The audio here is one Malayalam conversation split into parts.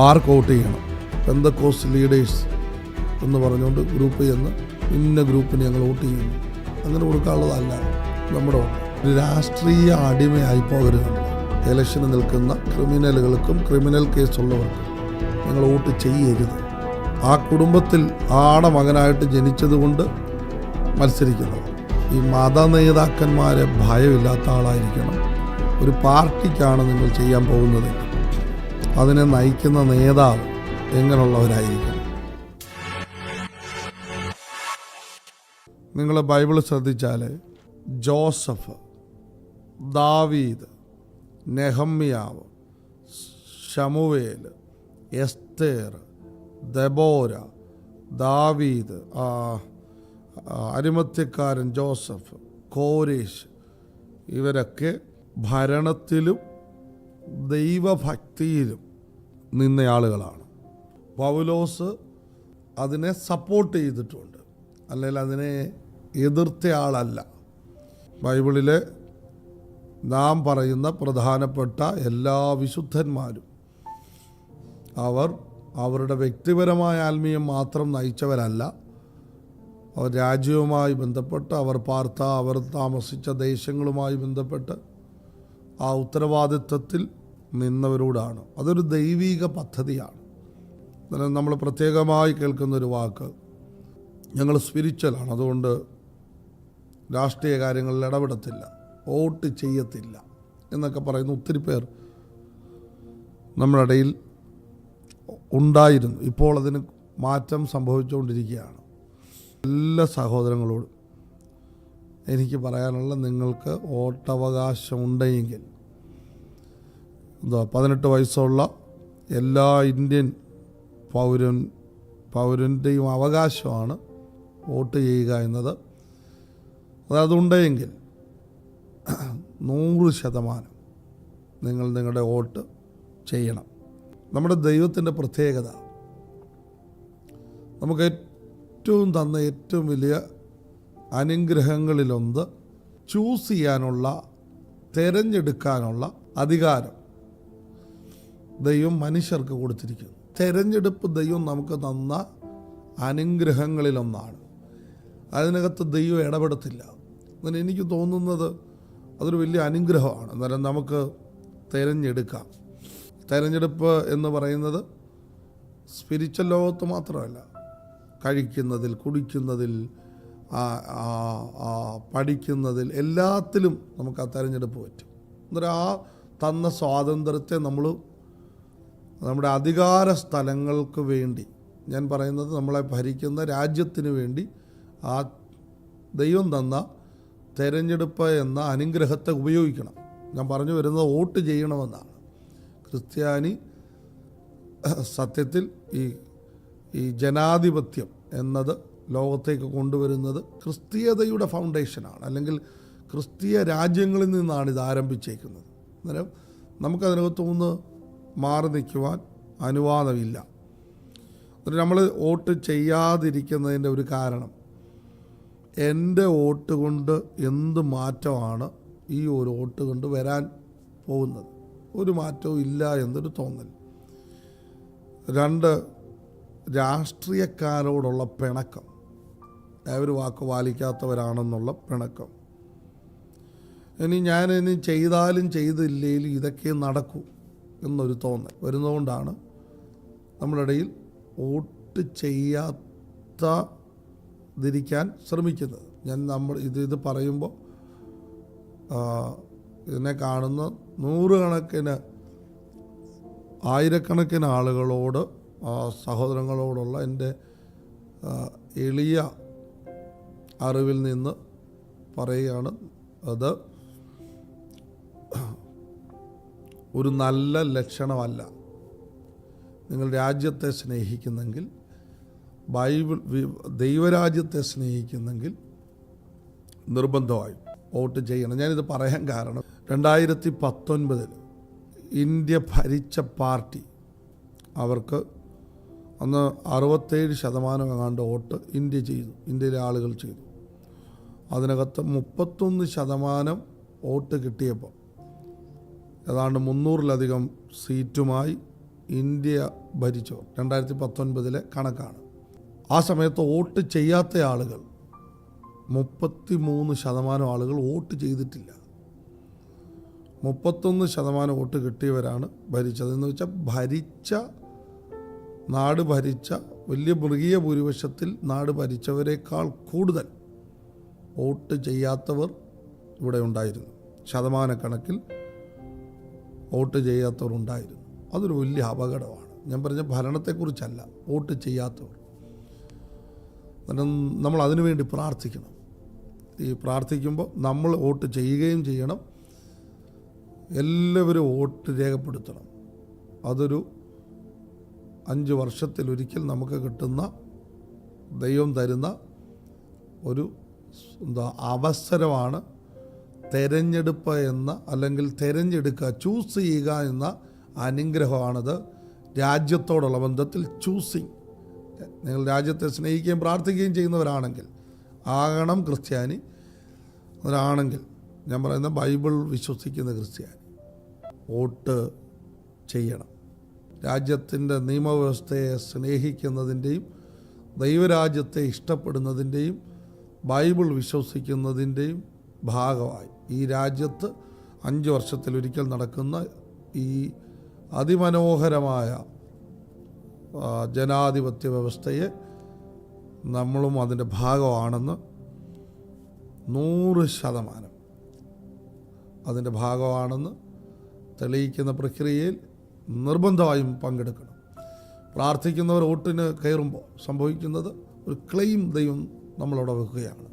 ആർക്ക് വോട്ട് ചെയ്യണം, പെന്തക്കോസ്റ്റ് ലീഡേഴ്സ് എന്ന് പറഞ്ഞുകൊണ്ട് ഗ്രൂപ്പ് ചെന്ന് ഇന്ന ഗ്രൂപ്പിന് ഞങ്ങൾ വോട്ട് ചെയ്യുന്നു, അങ്ങനെ കൊടുക്കാനുള്ളതല്ല നമ്മുടെ വോട്ട്. ഒരു രാഷ്ട്രീയ അടിമയായി പോകരുത്. ഇലക്ഷന് നിൽക്കുന്ന ക്രിമിനലുകൾക്കും ക്രിമിനൽ കേസുള്ളവർക്കും നിങ്ങൾ വോട്ട് ചെയ്യരുത്. ആ കുടുംബത്തിൽ ആടെ മകനായിട്ട് ജനിച്ചതുകൊണ്ട് മത്സരിക്കുന്നത്. ഈ മത നേതാക്കന്മാരെ ഭയമില്ലാത്ത ആളായിരിക്കണം. ഒരു പാർട്ടിക്കാണ് നിങ്ങൾ ചെയ്യാൻ പോകുന്നതെങ്കിൽ അതിനെ നയിക്കുന്ന നേതാവ് എങ്ങനെയുള്ളവരായിരിക്കണം. നിങ്ങൾ ബൈബിൾ ശ്രദ്ധിച്ചാൽ ജോസഫ്, ദാവീദ്, നെഹമ്യാവ്, ശമൂവേൽ, എസ്തേർ, ദെബോര, ദാവീദ്, അരിമത്യക്കാരൻ ജോസഫ്, കോരേശ്, ഇവരൊക്കെ ഭരണത്തിലും ദൈവഭക്തിയിലും നിന്നയാളുകളാണ്. പൗലോസ് അതിനെ സപ്പോർട്ട് ചെയ്തിട്ടുണ്ട്, അല്ലെങ്കിൽ അതിനെ എതിർത്ത ആളല്ല. ബൈബിളിലെ നാം പറയുന്ന പ്രധാനപ്പെട്ട എല്ലാ വിശുദ്ധന്മാരും അവർ അവരുടെ വ്യക്തിപരമായ ആത്മീയം മാത്രം നയിച്ചവരല്ല. അവർ രാജ്യവുമായി ബന്ധപ്പെട്ട്, അവർ താമസിച്ച ദേശങ്ങളുമായി ബന്ധപ്പെട്ട് ആ ഉത്തരവാദിത്വത്തിൽ നിന്നവരോടാണ്. അതൊരു ദൈവിക പദ്ധതിയാണ്. നമ്മൾ പ്രത്യേകമായി കേൾക്കുന്നൊരു വാക്ക്, ഞങ്ങൾ സ്പിരിച്വലാണ്, അതുകൊണ്ട് രാഷ്ട്രീയ കാര്യങ്ങളിൽ ഇടപെടത്തില്ല, വോട്ട് ചെയ്യത്തില്ല എന്നൊക്കെ പറയുന്ന ഒത്തിരി പേർ നമ്മുടെ ഇടയിൽ ഉണ്ടായിരുന്നു. ഇപ്പോൾ അതിന് മാറ്റം സംഭവിച്ചുകൊണ്ടിരിക്കുകയാണ്. എല്ലാ സഹോദരങ്ങളോടും എനിക്ക് പറയാനുള്ള, നിങ്ങൾക്ക് വോട്ടവകാശമുണ്ടെങ്കിൽ 18 വയസ്സുള്ള എല്ലാ ഇന്ത്യൻ പൗരൻ്റെയും അവകാശമാണ് വോട്ട് ചെയ്യുക എന്നത്. അതുണ്ടെങ്കിൽ 100% നിങ്ങൾ നിങ്ങളുടെ വോട്ട് ചെയ്യണം. നമ്മുടെ ദൈവത്തിൻ്റെ പ്രത്യേകത, നമുക്ക് തന്ന ഏറ്റവും വലിയ അനുഗ്രഹങ്ങളിലൊന്ന് ചൂസ് ചെയ്യാനുള്ള, തിരഞ്ഞെടുക്കാനുള്ള അധികാരം ദൈവം മനുഷ്യർക്ക് കൊടുത്തിരിക്കുന്നു. തിരഞ്ഞെടുപ്പ് ദൈവം നമുക്ക് തന്ന അനുഗ്രഹങ്ങളിലൊന്നാണ്. അതിനകത്ത് ദൈവം ഇടപെടത്തില്ല. അങ്ങനെ എനിക്ക് തോന്നുന്നത് അതൊരു വലിയ അനുഗ്രഹമാണ്. അന്നേരം നമുക്ക് തിരഞ്ഞെടുക്കാം. തിരഞ്ഞെടുപ്പ് എന്ന് പറയുന്നത് സ്പിരിച്വൽ ലോകത്ത് മാത്രമല്ല, കഴിക്കുന്നതിൽ, കുടിക്കുന്നതിൽ, പഠിക്കുന്നതിൽ, എല്ലാത്തിലും നമുക്ക് ആ തിരഞ്ഞെടുപ്പ് പറ്റും. അന്നേരം ആ തന്ന സ്വാതന്ത്ര്യത്തെ നമ്മൾ നമ്മുടെ അധികാര സ്ഥലങ്ങൾക്ക് വേണ്ടി, ഞാൻ പറയുന്നത് നമ്മളെ ഭരിക്കുന്ന രാജ്യത്തിന് വേണ്ടി, ആ ദൈവം തന്ന തിരഞ്ഞെടുപ്പ് എന്ന അനുഗ്രഹത്തെ ഉപയോഗിക്കണം. ഞാൻ പറഞ്ഞു വരുന്നത് വോട്ട് ചെയ്യണമെന്നാണ്. ക്രിസ്ത്യാനി സത്യത്തിൽ ഈ ജനാധിപത്യം എന്നത് ലോകത്തേക്ക് കൊണ്ടുവരുന്നത് ക്രിസ്തീയതയുടെ ഫൗണ്ടേഷനാണ്, അല്ലെങ്കിൽ ക്രിസ്തീയ രാജ്യങ്ങളിൽ നിന്നാണ് ഇത് ആരംഭിച്ചേക്കുന്നത്. അന്നേരം നമുക്കതിനകത്തുനിന്ന് മാറി നിൽക്കുവാൻ അനുവാദമില്ല. എന്നിട്ട് നമ്മൾ വോട്ട് ചെയ്യാതിരിക്കുന്നതിൻ്റെ ഒരു കാരണം, എൻ്റെ വോട്ട് കൊണ്ട് എന്ത് മാറ്റമാണ് ഈ ഒരു വോട്ട് കൊണ്ട് വരാൻ പോകുന്നത്? ഒരു മാറ്റവും ഇല്ല എന്നൊരു തോന്നൽ. 2, രാഷ്ട്രീയക്കാരോടുള്ള പിണക്കം, അവർ വാക്ക് പാലിക്കാത്തവരാണെന്നുള്ള പിണക്കം. ഇനി ചെയ്താലും ചെയ്തില്ലേലും ഇതൊക്കെ നടക്കൂ എന്നൊരു തോന്നൽ വരുന്നതുകൊണ്ടാണ് നമ്മുടെ ഇടയിൽ വോട്ട് ചെയ്യാതിരിക്കാൻ ശ്രമിക്കുന്നത്. ഇത് പറയുമ്പോൾ ഇതിനെ കാണുന്ന നൂറുകണക്കിന്, ആയിരക്കണക്കിന് ആളുകളോട്, സഹോദരങ്ങളോടുള്ള എൻ്റെ എളിയ അറിവിൽ നിന്ന് പറയുകയാണ്. അത് ഒരു നല്ല ലക്ഷണമല്ല. നിങ്ങൾ രാജ്യത്തെ സ്നേഹിക്കുന്നെങ്കിൽ, ദൈവരാജ്യത്തെ സ്നേഹിക്കുന്നെങ്കിൽ നിർബന്ധമായും വോട്ട് ചെയ്യണം. ഞാനിത് പറയാൻ കാരണം, 2019 ഇന്ത്യ ഭരിച്ച പാർട്ടി, അവർക്ക് അന്ന് 67% എങ്ങാണ്ട് വോട്ട് ഇന്ത്യയിലെ ആളുകൾ ചെയ്തു. അതിനകത്ത് 31% വോട്ട് കിട്ടിയപ്പോൾ ഏതാണ്ട് 300-ലധികം സീറ്റുമായി ഇന്ത്യ ഭരിച്ചു. 2019 കണക്കാണ്. ആ സമയത്ത് വോട്ട് ചെയ്യാത്ത ആളുകൾ 33% ആളുകൾ വോട്ട് ചെയ്തിട്ടില്ല. 31% വോട്ട് കിട്ടിയവരാണ് ഭരിച്ചത്. എന്ന് വെച്ചാൽ നാട് ഭരിച്ച വലിയ മൃഗീയ ഭൂരിപക്ഷത്തിൽ നാട് ഭരിച്ചവരെക്കാൾ കൂടുതൽ വോട്ട് ചെയ്യാത്തവർ ഇവിടെ ഉണ്ടായിരുന്നു. ശതമാനക്കണക്കിൽ വോട്ട് ചെയ്യാത്തവർ ഉണ്ടായിരുന്നു. അതൊരു വലിയ അപകടമാണ്. ഞാൻ പറഞ്ഞ ഭരണത്തെക്കുറിച്ചല്ല, വോട്ട് ചെയ്യാത്തവർ. നമ്മൾ അതിനു വേണ്ടി പ്രാർത്ഥിക്കണം. ഈ പ്രാർത്ഥിക്കുമ്പോൾ നമ്മൾ വോട്ട് ചെയ്യുകയും ചെയ്യണം. എല്ലാവരും വോട്ട് രേഖപ്പെടുത്തണം. അതൊരു 5 വർഷത്തിലൊരിക്കൽ നമുക്ക് കിട്ടുന്ന, ദൈവം തരുന്ന ഒരു അവസരമാണ് തെരഞ്ഞെടുപ്പ് എന്ന, അല്ലെങ്കിൽ തിരഞ്ഞെടുക്കുക, ചൂസ് ചെയ്യുക എന്ന അനുഗ്രഹമാണത്. രാജ്യത്തോടുള്ള ബന്ധത്തിൽ ചൂസിങ്. നിങ്ങൾ രാജ്യത്തെ സ്നേഹിക്കുകയും പ്രാർത്ഥിക്കുകയും ചെയ്യുന്നവരാണെങ്കിൽ, ആകണം ക്രിസ്ത്യാനി. അവരാണെങ്കിൽ, ഞാൻ പറയുന്ന ബൈബിൾ വിശ്വസിക്കുന്ന ക്രിസ്ത്യാനി, വോട്ട് ചെയ്യണം. രാജ്യത്തിൻ്റെ നിയമവ്യവസ്ഥയെ സ്നേഹിക്കുന്നതിൻ്റെയും ദൈവരാജ്യത്തെ ഇഷ്ടപ്പെടുന്നതിൻ്റെയും ബൈബിൾ വിശ്വസിക്കുന്നതിൻ്റെയും ഭാഗമായി ഈ രാജ്യത്ത് 5 വർഷത്തിലൊരിക്കൽ നടക്കുന്ന ഈ അതിമനോഹരമായ ജനാധിപത്യ വ്യവസ്ഥയെ നമ്മളും അതിൻ്റെ ഭാഗമാണെന്ന് 100% അതിൻ്റെ ഭാഗമാണെന്ന് തെളിയിക്കുന്ന പ്രക്രിയയിൽ നിർബന്ധമായും പങ്കെടുക്കണം. പ്രാർത്ഥിക്കുന്നവർ വോട്ടിന് കയറുമ്പോൾ സംഭവിക്കുന്നത് ഒരു ക്ലെയിം ദൈവം നമ്മളവിടെ വെക്കുകയാണ്.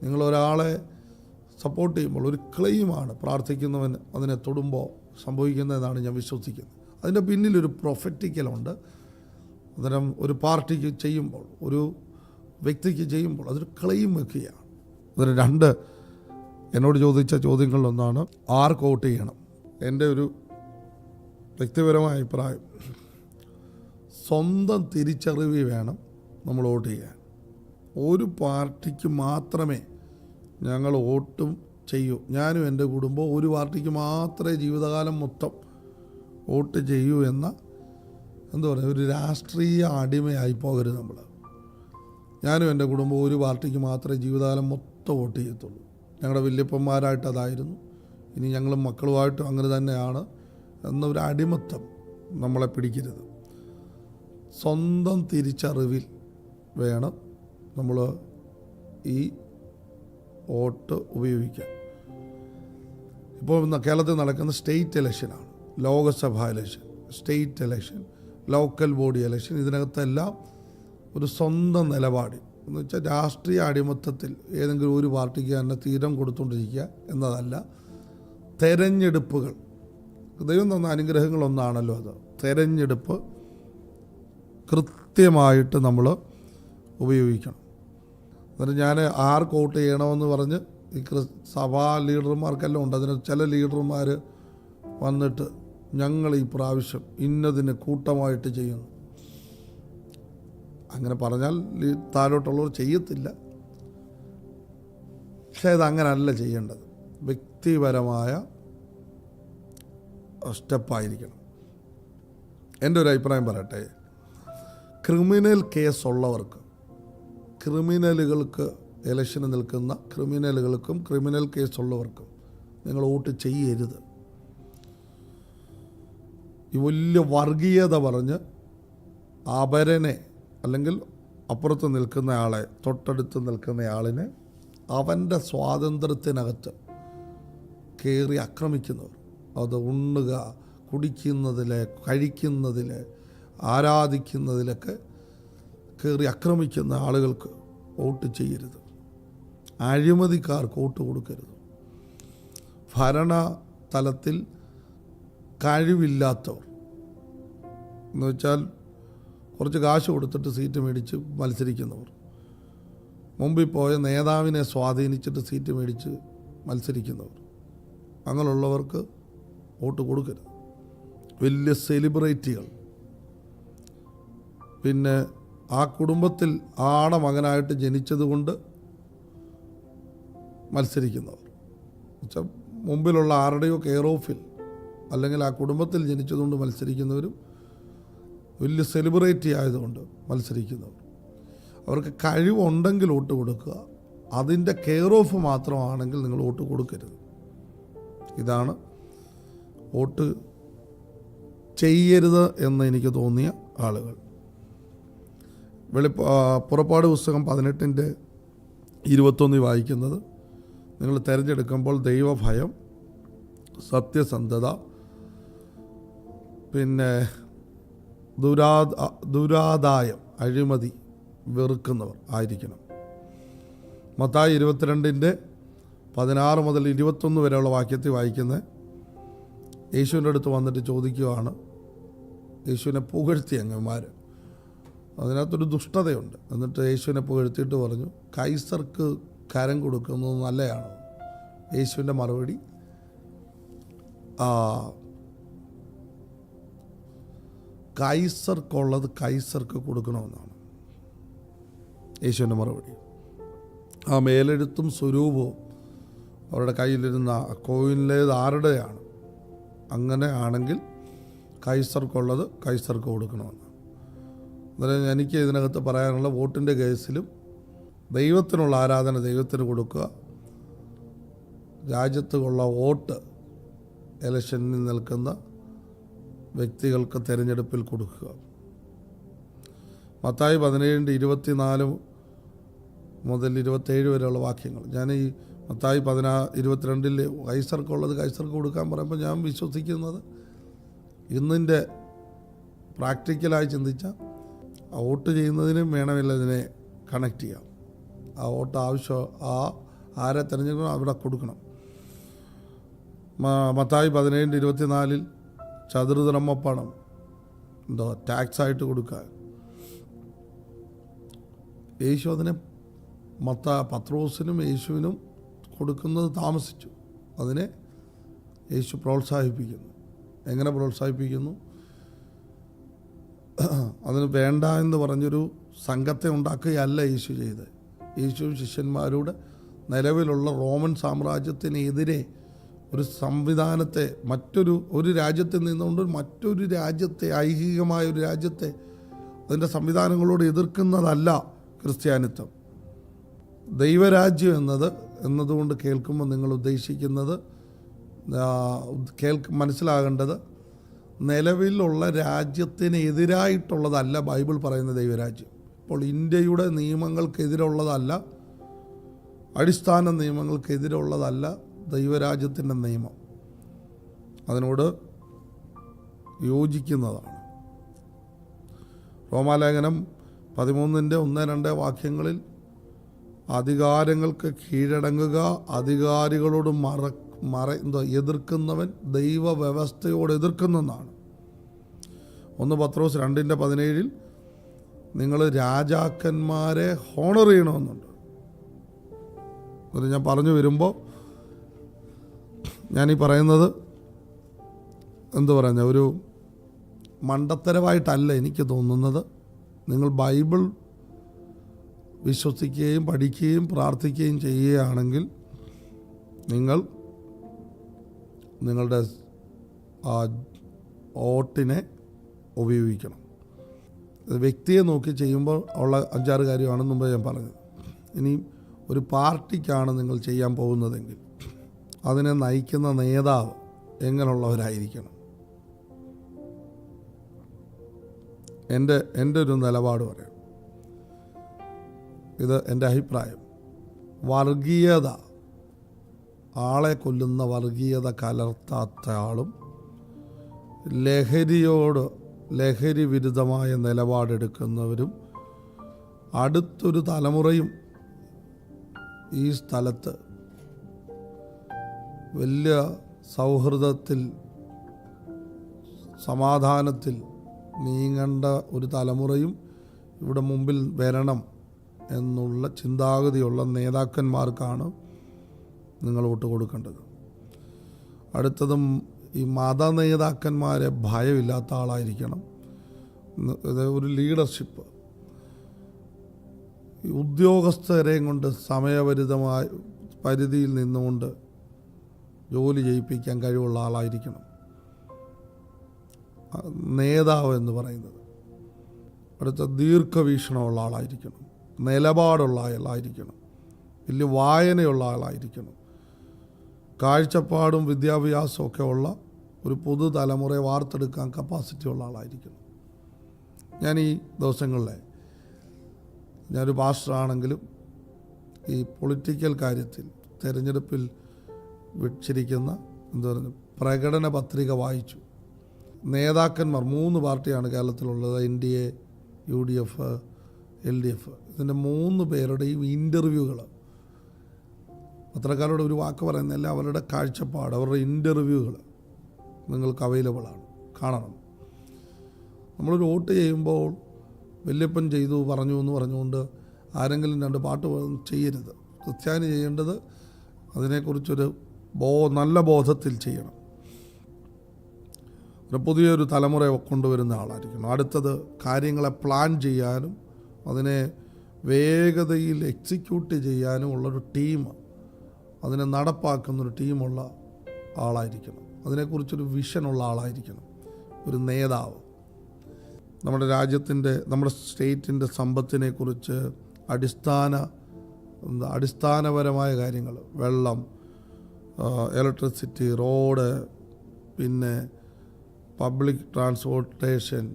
നിങ്ങളൊരാളെ സപ്പോർട്ട് ചെയ്യുമ്പോൾ ഒരു ക്ലെയിമാണ് പ്രാർത്ഥിക്കുന്നവൻ അതിനെ തൊടുമ്പോൾ സംഭവിക്കുന്നതെന്നാണ് ഞാൻ വിശ്വസിക്കുന്നത്. അതിൻ്റെ പിന്നിലൊരു പ്രൊഫറ്റിക്കലുണ്ട്. അന്നേരം ഒരു പാർട്ടിക്ക് ചെയ്യുമ്പോൾ, ഒരു വ്യക്തിക്ക് ചെയ്യുമ്പോൾ അതൊരു ക്ലെയിം വെക്കുകയാണ്. അതിന് 2 എന്നോട് ചോദിച്ച ചോദ്യങ്ങളിലൊന്നാണ് ആർക്ക് വോട്ട് ചെയ്യണം. എൻ്റെ ഒരു വ്യക്തിപരമായ അഭിപ്രായം, സ്വന്തം തിരിച്ചറിവ് വേണം നമ്മൾ വോട്ട് ചെയ്യാൻ. ഒരു പാർട്ടിക്ക് മാത്രമേ ഞങ്ങൾ വോട്ടും ചെയ്യൂ, ഞാനും എൻ്റെ കുടുംബവും ഒരു പാർട്ടിക്ക് മാത്രമേ ജീവിതകാലം മൊത്തം വോട്ട് ചെയ്യൂ എന്ന ഒരു രാഷ്ട്രീയ അടിമയായി പോകരുത് നമ്മൾ. ഞാനും എൻ്റെ കുടുംബവും ഒരു പാർട്ടിക്ക് മാത്രമേ ജീവിതകാലം മൊത്തം വോട്ട് ചെയ്യത്തുള്ളൂ. ഞങ്ങളുടെ വല്യപ്പന്മാരായിട്ട് അതായിരുന്നു, ഇനി ഞങ്ങളും മക്കളുമായിട്ടും അങ്ങനെ തന്നെയാണ് എന്നൊരു അടിമത്തം നമ്മളെ പിടിക്കരുത്. സ്വന്തം തിരിച്ചറിവിൽ വേണം നമ്മൾ ഈ വോട്ട് ഉപയോഗിക്കാൻ. ഇപ്പോൾ കേരളത്തിൽ നടക്കുന്ന സ്റ്റേറ്റ് ഇലക്ഷനാണ്, Lok Sabha election, state election, local body election. ഇതിനകത്തെല്ലാം ഒരു സ്വന്തം നിലപാട് എന്ന് വെച്ചാൽ രാഷ്ട്രീയ അടിമത്തത്തിൽ ഏതെങ്കിലും ഒരു പാർട്ടിക്ക് തന്നെ തീരം കൊടുത്തുകൊണ്ടിരിക്കുക എന്നതല്ല. തെരഞ്ഞെടുപ്പുകൾ, ദൈവം തന്ന അനുഗ്രഹങ്ങളൊന്നാണല്ലോ അത്. തെരഞ്ഞെടുപ്പ് കൃത്യമായിട്ട് നമ്മൾ ഉപയോഗിക്കണം. എന്നിട്ട് ഞാൻ ആർക്ക് വോട്ട് ചെയ്യണമെന്ന് പറഞ്ഞ് ഈ സഭാ ലീഡർമാർക്കെല്ലാം ഉണ്ട്. അതിന് ചില ലീഡർമാർ വന്നിട്ട് ഞങ്ങൾ ഈ പ്രാവശ്യം ഇന്നതിന് കൂട്ടമായിട്ട് ചെയ്യുന്നു, അങ്ങനെ പറഞ്ഞാൽ താഴോട്ടുള്ളവർ ചെയ്യത്തില്ല. പക്ഷേ ഇതങ്ങനല്ല ചെയ്യേണ്ടത്. വ്യക്തിപരമായ സ്റ്റെപ്പായിരിക്കണം. എൻ്റെ ഒരു അഭിപ്രായം പറയട്ടെ, ക്രിമിനൽ കേസുള്ളവർക്ക്, ക്രിമിനലുകൾക്ക്, ഇലക്ഷന് നിൽക്കുന്ന ക്രിമിനലുകൾക്കും ക്രിമിനൽ കേസുള്ളവർക്കും നിങ്ങൾ വോട്ട് ചെയ്യരുത്. ഈ വലിയ വർഗീയത പറഞ്ഞ് അപരനെ, അല്ലെങ്കിൽ അപ്പുറത്ത് നിൽക്കുന്ന ആളെ, തൊട്ടടുത്ത് നിൽക്കുന്ന ആളിനെ അവൻ്റെ സ്വാതന്ത്ര്യത്തിനകത്ത് കയറി ആക്രമിക്കുന്നവർ, അത് ഉണ്ണുക, കുടിക്കുന്നതിൽ, കഴിക്കുന്നതിൽ, ആരാധിക്കുന്നതിലൊക്കെ കയറി ആക്രമിക്കുന്ന ആളുകൾക്ക് വോട്ട് ചെയ്യരുത്. അഴിമതിക്കാർക്ക് വോട്ട് കൊടുക്കരുത്. ഭരണ തലത്തിൽ കഴിവില്ലാത്തവർ എന്ന് വെച്ചാൽ കുറച്ച് കാശ് കൊടുത്തിട്ട് സീറ്റ് മേടിച്ച് മത്സരിക്കുന്നവർ, മുമ്പിൽ പോയ നേതാവിനെ സ്വാധീനിച്ചിട്ട് സീറ്റ് മേടിച്ച് മത്സരിക്കുന്നവർ, അങ്ങനെയുള്ളവർക്ക് വോട്ട് കൊടുക്കരുത്. വലിയ സെലിബ്രിറ്റികൾ, പിന്നെ ആ കുടുംബത്തിൽ ആടെ മകനായിട്ട് ജനിച്ചതുകൊണ്ട് മത്സരിക്കുന്നവർ, എന്നുവെച്ചാൽ മുമ്പിലുള്ള ആരുടെയോ കെയർ ഓഫിൽ അല്ലെങ്കിൽ ആ കുടുംബത്തിൽ ജനിച്ചതുകൊണ്ട് മത്സരിക്കുന്നവരും വലിയ സെലിബ്രിറ്റി ആയതുകൊണ്ട് മത്സരിക്കുന്നവർ. അവർക്ക് കഴിവുണ്ടെങ്കിൽ വോട്ട് കൊടുക്കുക, അതിൻ്റെ കെയർ ഓഫ് മാത്രമാണെങ്കിൽ നിങ്ങൾ വോട്ട് കൊടുക്കരുത്. ഇതാണ് വോട്ട് ചെയ്യരുത് എന്ന് എനിക്ക് തോന്നിയ ആളുകൾ. പുറപ്പാട് പുസ്തകം 18:21 വായിക്കുന്നത്, നിങ്ങൾ തിരഞ്ഞെടുക്കുമ്പോൾ ദൈവഭയം, സത്യസന്ധത, പിന്നെ ദുരാദായം, അഴിമതി വെറുക്കുന്നവർ ആയിരിക്കണം. മത്തായി 22:16 മുതൽ 21 വരെയുള്ള വാക്യത്തിൽ വായിക്കുന്നത്, യേശുവിൻ്റെ അടുത്ത് വന്നിട്ട് ചോദിക്കുകയാണ്, യേശുവിനെ പുകഴ്ത്തി അങ്ങന്മാർ. അതിനകത്തൊരു ദുഷ്ടതയുണ്ട്. എന്നിട്ട് യേശുവിനെ പുകഴ്ത്തിയിട്ട് പറഞ്ഞു, കൈസർക്ക് കരം കൊടുക്കുന്നത് നല്ലതാണോ? യേശുവിൻ്റെ മറുപടി, കൈസർക്കുള്ളത് കൈസർക്ക് കൊടുക്കണമെന്നാണ് യേശുവിൻ്റെ മറുപടി. ആ മേലെഴുത്തും സ്വരൂപവും അവരുടെ കയ്യിലിരുന്ന കോയിനിലേത് ആരുടെയാണ്? അങ്ങനെ ആണെങ്കിൽ കൈസർക്കുള്ളത് കൈസർക്ക് കൊടുക്കണമെന്ന്. അന്നേരം എനിക്ക് ഇതിനകത്ത് പറയാനുള്ള, വോട്ടിൻ്റെ കേസിലും ദൈവത്തിനുള്ള ആരാധന ദൈവത്തിന് കൊടുക്കുക, രാജ്യത്തുള്ള വോട്ട് ഇലക്ഷനിൽ നിൽക്കുന്ന വ്യക്തികൾക്ക് തിരഞ്ഞെടുപ്പിൽ കൊടുക്കുക. മത്തായി 17:24 മുതൽ 27 വരെയുള്ള വാക്യങ്ങൾ. ഞാൻ ഈ മത്തായി 22 കൈസർക്കുള്ളത് കൈസർക്ക് കൊടുക്കാൻ പറയുമ്പോൾ ഞാൻ വിശ്വസിക്കുന്നത്, ഇന്നിൻ്റെ പ്രാക്ടിക്കലായി ചിന്തിച്ചാൽ വോട്ട് ചെയ്യുന്നതിനും വേണമില്ല ഇതിനെ കണക്ട് ചെയ്യാം. ആ വോട്ട് ആവശ്യം ആരെ തിരഞ്ഞെടുക്കണം അവിടെ കൊടുക്കണം. മത്തായി 17:24 ചതുർദ്രഹ്മ പണം ടാക്സായിട്ട് കൊടുക്കാൻ യേശു അതിനെ പത്രോസിനും യേശുവിനും കൊടുക്കുന്നത് താമസിച്ചു. അതിനെ യേശു പ്രോത്സാഹിപ്പിക്കുന്നു. എങ്ങനെ പ്രോത്സാഹിപ്പിക്കുന്നു? അതിന് വേണ്ട എന്ന് പറഞ്ഞൊരു സംഘത്തെ ഉണ്ടാക്കുകയല്ല യേശു ചെയ്തത്. യേശു ശിഷ്യന്മാരുടെ നിലവിലുള്ള റോമൻ സാമ്രാജ്യത്തിനെതിരെ ഒരു സംവിധാനത്തെ, ഒരു രാജ്യത്തിൽ നിന്നുകൊണ്ട് മറ്റൊരു രാജ്യത്തെ, ഐഹികമായ ഒരു രാജ്യത്തെ, അതിൻ്റെ സംവിധാനങ്ങളോട് എതിർക്കുന്നതല്ല ക്രിസ്ത്യാനിത്വം. ദൈവരാജ്യം എന്നതുകൊണ്ട് കേൾക്കുമ്പോൾ നിങ്ങൾ ഉദ്ദേശിക്കുന്നത്, മനസ്സിലാകേണ്ടത്, നിലവിലുള്ള രാജ്യത്തിന് എതിരായിട്ടുള്ളതല്ല ബൈബിൾ പറയുന്ന ദൈവരാജ്യം. ഇപ്പോൾ ഇന്ത്യയുടെ നിയമങ്ങൾക്കെതിരുള്ളതല്ല, അടിസ്ഥാന നിയമങ്ങൾക്കെതിരുള്ളതല്ല ദൈവരാജ്യത്തിൻ്റെ നിയമം. അതിനോട് യോജിക്കുന്നതാണ്. റോമാലേഖനം 13:1-2 വാക്യങ്ങളിൽ അധികാരങ്ങൾക്ക് കീഴടങ്ങുക, അധികാരികളോട് എതിർക്കുന്നവൻ ദൈവ വ്യവസ്ഥയോട് എതിർക്കുന്നെന്നാണ്. 1 പത്രോസ് 2:17 നിങ്ങൾ രാജാക്കന്മാരെ ഹോണർ ചെയ്യണമെന്നുണ്ട്. അത് ഞാൻ പറഞ്ഞു വരുമ്പോൾ ഞാനീ പറയുന്നത് ഒരു മണ്ടത്തരമായിട്ടല്ല എനിക്ക് തോന്നുന്നത്. നിങ്ങൾ ബൈബിൾ വിശ്വസിക്കുകയും പഠിക്കുകയും പ്രാർത്ഥിക്കുകയും ചെയ്യുകയാണെങ്കിൽ നിങ്ങൾ നിങ്ങളുടെ വോട്ടിനെ ഉപയോഗിക്കണം. വ്യക്തിയെ നോക്കി ചെയ്യുമ്പോൾ ഉള്ള 5-6 കാര്യമാണ് മുമ്പ് ഞാൻ പറഞ്ഞത്. ഇനി ഒരു പാർട്ടിക്കാണ് നിങ്ങൾ ചെയ്യാൻ പോകുന്നതെങ്കിൽ അതിനെ നയിക്കുന്ന നേതാവ് എങ്ങനെയുള്ളവരായിരിക്കണം? എൻ്റെ ഒരു നിലപാട് പറയാം. ഇത് എൻ്റെ അഭിപ്രായം. വർഗീയത, ആളെ കൊല്ലുന്ന വർഗീയത കലർത്താത്ത ആളും ലഹരി വിരുദ്ധമായ നിലപാടെടുക്കുന്നവരും അടുത്തൊരു തലമുറയും ഈ സ്ഥലത്ത് വലിയ സൗഹൃദത്തിൽ, സമാധാനത്തിൽ നീങ്ങേണ്ട ഒരു തലമുറയും ഇവിടെ മുമ്പിൽ വരണം എന്നുള്ള ചിന്താഗതിയുള്ള നേതാക്കന്മാർക്കാണ് നിങ്ങൾ വോട്ട് കൊടുക്കേണ്ടത്. അടുത്തതും ഈ മത നേതാക്കന്മാരെ ഭയമില്ലാത്ത ആളായിരിക്കണം. ഒരു ലീഡർഷിപ്പ്, ഉദ്യോഗസ്ഥരെയും കൊണ്ട് സമയപരിതമായ പരിധിയിൽ നിന്നുകൊണ്ട് ജോലി ചെയ്യിപ്പിക്കാൻ കഴിവുള്ള ആളായിരിക്കണം നേതാവ് എന്ന് പറയുന്നത്. അടുത്ത ദീർഘവീക്ഷണമുള്ള ആളായിരിക്കണം, നിലപാടുള്ള ആളായിരിക്കണം, വലിയ വായനയുള്ള ആളായിരിക്കണം, കാഴ്ചപ്പാടും വിദ്യാഭ്യാസവും ഒക്കെ ഉള്ള ഒരു പുതുതലമുറയെ വാർത്തെടുക്കാൻ കപ്പാസിറ്റി ഉള്ള ആളായിരിക്കണം. ഞാൻ ഈ ദിവസങ്ങളിൽ ഞാനൊരു പാസ്റ്ററാണെങ്കിലും ഈ പൊളിറ്റിക്കൽ കാര്യത്തിൽ തിരഞ്ഞെടുപ്പിൽ വെച്ചിരിക്കുന്ന പ്രകടന പത്രിക വായിച്ചു. നേതാക്കന്മാർ 3 പാർട്ടിയാണ് കേരളത്തിലുള്ളത്, NDA, UDF, LDF. ഇതിൻ്റെ 3 പേരുടെയും ഇൻ്റർവ്യൂകൾ പത്രക്കാരോട് ഒരു വാക്ക് പറയുന്നില്ല, അവരുടെ കാഴ്ചപ്പാട്, അവരുടെ ഇൻ്റർവ്യൂകൾ നിങ്ങൾക്ക് അവൈലബിളാണ്, കാണണം. നമ്മളൊരു വോട്ട് ചെയ്യുമ്പോൾ വല്യപ്പൻ ചെയ്തു പറഞ്ഞു എന്ന് പറഞ്ഞുകൊണ്ട് ആരെങ്കിലും 2 പാട്ട് ചെയ്യരുത്. ക്രിസ്ത്യാനി ചെയ്യേണ്ടത് അതിനെക്കുറിച്ചൊരു നല്ല ബോധത്തിൽ ചെയ്യണം. ഒരു പുതിയൊരു തലമുറയെ കൊണ്ടുവരുന്ന ആളായിരിക്കണം. അടുത്തത് കാര്യങ്ങളെ പ്ലാൻ ചെയ്യാനും അതിനെ വേഗതയിൽ എക്സിക്യൂട്ട് ചെയ്യാനും ഉള്ളൊരു ടീം, അതിനെ നടപ്പാക്കുന്നൊരു ടീമുള്ള ആളായിരിക്കണം. അതിനെക്കുറിച്ചൊരു വിഷനുള്ള ആളായിരിക്കണം, ഒരു നേതാവ്. നമ്മുടെ രാജ്യത്തിൻ്റെ, നമ്മുടെ സ്റ്റേറ്റിൻ്റെ സമ്പത്തിനെക്കുറിച്ച് അടിസ്ഥാനപരമായ കാര്യങ്ങൾ, വെള്ളം, ഇലക്ട്രിസിറ്റി, റോഡ്, പിന്നെ പബ്ലിക് ട്രാൻസ്പോർട്ടേഷൻ,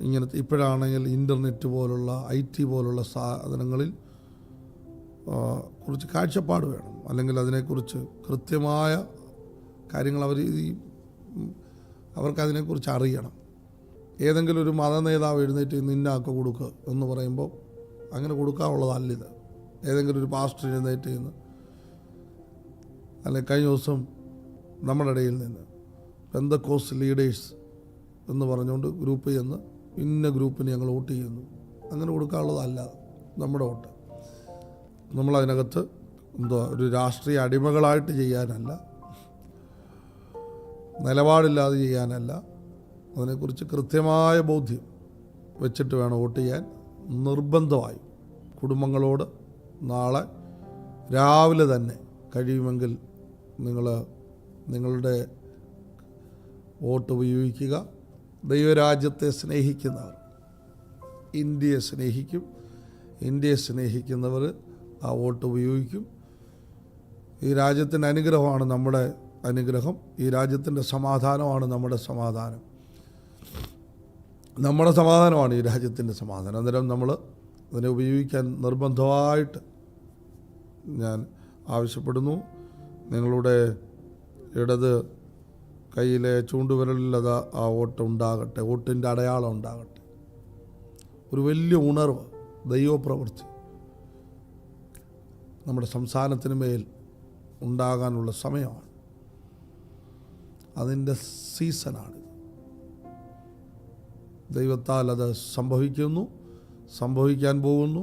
ഇങ്ങനത്തെ ഇപ്പോഴാണെങ്കിൽ ഇൻ്റർനെറ്റ് പോലുള്ള IT പോലുള്ള സാധനങ്ങളിൽ കുറിച്ച് കാഴ്ചപ്പാട് വേണം. അല്ലെങ്കിൽ അതിനെക്കുറിച്ച് കൃത്യമായ കാര്യങ്ങൾ അവർക്കതിനെക്കുറിച്ച് അറിയണം. ഏതെങ്കിലും ഒരു മതനേതാവ് എഴുന്നേറ്റ് നിന്നാക്ക് കൊടുക്കുക എന്ന് പറയുമ്പോൾ അങ്ങനെ കൊടുക്കാനുള്ളതല്ലിത്. ഏതെങ്കിലും ഒരു പാസ്റ്റർ എഴുന്നേറ്റ് നിന്ന്, അല്ലെങ്കിൽ കഴിഞ്ഞ ദിവസം നമ്മുടെ ഇടയിൽ നിന്ന് പെന്തക്കോസ്റ്റ് ലീഡേഴ്സ് എന്ന് പറഞ്ഞുകൊണ്ട് ഗ്രൂപ്പ് ചെന്ന് ഇന്ന ഗ്രൂപ്പിന് ഞങ്ങൾ വോട്ട് ചെയ്യുന്നു, അങ്ങനെ കൊടുക്കാനുള്ളതല്ല നമ്മുടെ വോട്ട്. നമ്മളതിനകത്ത് ഒരു രാഷ്ട്രീയ അടിമകളായിട്ട് ചെയ്യാനല്ല, നിലപാടില്ലാതെ ചെയ്യാനല്ല, അതിനെക്കുറിച്ച് കൃത്യമായ ബോധ്യം വെച്ചിട്ട് വേണം വോട്ട് ചെയ്യാൻ. നിർബന്ധമായി കുടുംബങ്ങളോട് നാളെ രാവിലെ തന്നെ കഴിയുമെങ്കിൽ നിങ്ങളുടെ വോട്ട് ഉപയോഗിക്കുക. ദൈവരാജ്യത്തെ സ്നേഹിക്കുന്നവർ ഇന്ത്യയെ സ്നേഹിക്കും, ഇന്ത്യയെ സ്നേഹിക്കുന്നവർ ആ വോട്ട് ഉപയോഗിക്കും. ഈ രാജ്യത്തിൻ്റെ അനുഗ്രഹമാണ് നമ്മുടെ അനുഗ്രഹം, ഈ രാജ്യത്തിൻ്റെ സമാധാനമാണ് നമ്മുടെ സമാധാനം, നമ്മുടെ സമാധാനമാണ് ഈ രാജ്യത്തിൻ്റെ സമാധാനം. അന്നേരം നമ്മൾ അതിനെ ഉപയോഗിക്കാൻ നിർബന്ധമായിട്ട് ഞാൻ ആവശ്യപ്പെടുന്നു. നിങ്ങളുടെ ഇടത് കയ്യിലെ ചൂണ്ടുവിരലിൽ ആ വോട്ട് ഉണ്ടാകട്ടെ, വോട്ടിൻ്റെ അടയാളം ഉണ്ടാകട്ടെ. ഒരു വലിയ ഉണർവ്, ദൈവപ്രവൃത്തി നമ്മുടെ സംസ്ഥാനത്തിന് മേൽ ഉണ്ടാകാനുള്ള സമയമാണ്. അതിൻ്റെ സീസണാണ്. ദൈവത്താൽ അത് സംഭവിക്കാൻ പോകുന്നു.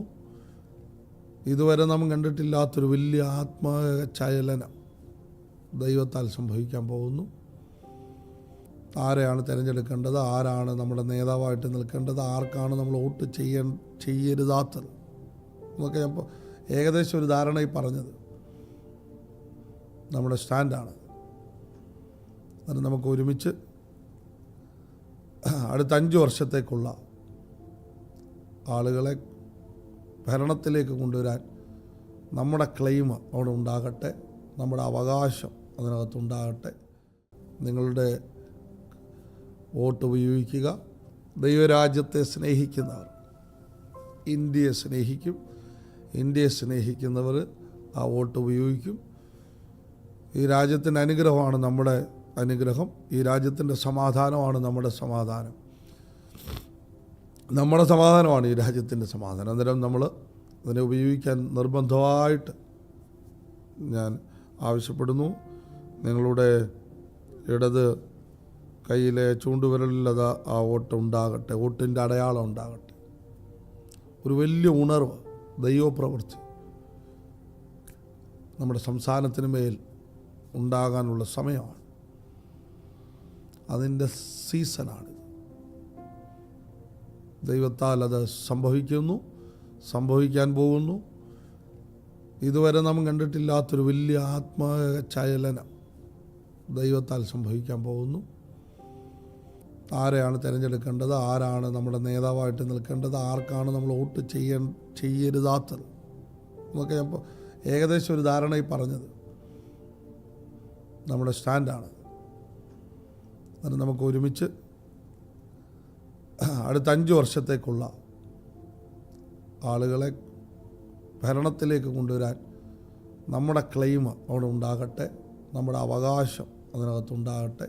ഇതുവരെ നാം കണ്ടിട്ടില്ലാത്തൊരു വലിയ ആത്മചലനം ദൈവത്താൽ സംഭവിക്കാൻ പോകുന്നു. ആരെയാണ് തിരഞ്ഞെടുക്കേണ്ടത്, ആരാണ് നമ്മുടെ നേതാവായിട്ട് നിൽക്കേണ്ടത്, ആർക്കാണ് നമ്മൾ വോട്ട് ചെയ്യരുതാത്തത് എന്നൊക്കെ ഞാൻ ഏകദേശം ഒരു ധാരണയിൽ പറഞ്ഞത് നമ്മുടെ സ്റ്റാൻഡാണ്. അത് നമുക്ക് ഒരുമിച്ച് അടുത്ത 5 വർഷത്തേക്കുള്ള ആളുകളെ ഭരണത്തിലേക്ക് കൊണ്ടുവരാൻ നമ്മുടെ ക്ലെയിം അവിടെ ഉണ്ടാകട്ടെ, നമ്മുടെ അവകാശം അതിനകത്തുണ്ടാകട്ടെ. നിങ്ങളുടെ വോട്ട് ഉപയോഗിക്കുക. ദൈവരാജ്യത്തെ സ്നേഹിക്കുന്നവർ ഇന്ത്യയെ സ്നേഹിക്കും, ഇന്ത്യയെ സ്നേഹിക്കുന്നവർ ആ വോട്ട് ഉപയോഗിക്കും. ഈ രാജ്യത്തിൻ്റെ അനുഗ്രഹമാണ് നമ്മുടെ അനുഗ്രഹം, ഈ രാജ്യത്തിൻ്റെ സമാധാനമാണ് നമ്മുടെ സമാധാനം, നമ്മുടെ സമാധാനമാണ് ഈ രാജ്യത്തിൻ്റെ സമാധാനം. അന്നേരം നമ്മൾ അതിനെ ഉപയോഗിക്കാൻ നിർബന്ധമായിട്ട് ഞാൻ ആവശ്യപ്പെടുന്നു. നിങ്ങളുടെ ഇടത് കയ്യിലെ ചൂണ്ടുവിരലിൽ ആ വോട്ട് ഉണ്ടാകട്ടെ, വോട്ടിൻ്റെ അടയാളം ഉണ്ടാകട്ടെ. ഒരു വലിയ ഉണർവ്, ദൈവപ്രവൃത്തി നമ്മുടെ സംസ്ഥാനത്തിന് മേൽ ഉണ്ടാകാനുള്ള സമയമാണ്. അതിൻ്റെ സീസണാണ്. ദൈവത്താൽ അത് സംഭവിക്കാൻ പോകുന്നു. ഇതുവരെ നാം കണ്ടിട്ടില്ലാത്തൊരു വലിയ ആത്മചലനം ദൈവത്താൽ സംഭവിക്കാൻ പോകുന്നു. ആരെയാണ് തിരഞ്ഞെടുക്കേണ്ടത്, ആരാണ് നമ്മുടെ നേതാവായിട്ട് നിൽക്കേണ്ടത്, ആർക്കാണ് നമ്മൾ വോട്ട് ചെയ്യരുതാത്തത് എന്നൊക്കെ ഞാൻ ഏകദേശം ഒരു ധാരണയിൽ പറഞ്ഞത് നമ്മുടെ സ്റ്റാൻഡാണ്. അത് നമുക്ക് ഒരുമിച്ച് അടുത്ത 5 വർഷത്തേക്കുള്ള ആളുകളെ ഭരണത്തിലേക്ക് കൊണ്ടുവരാൻ നമ്മുടെ ക്ലെയിം അവിടെ ഉണ്ടാകട്ടെ, നമ്മുടെ അവകാശം അതിനകത്തുണ്ടാകട്ടെ.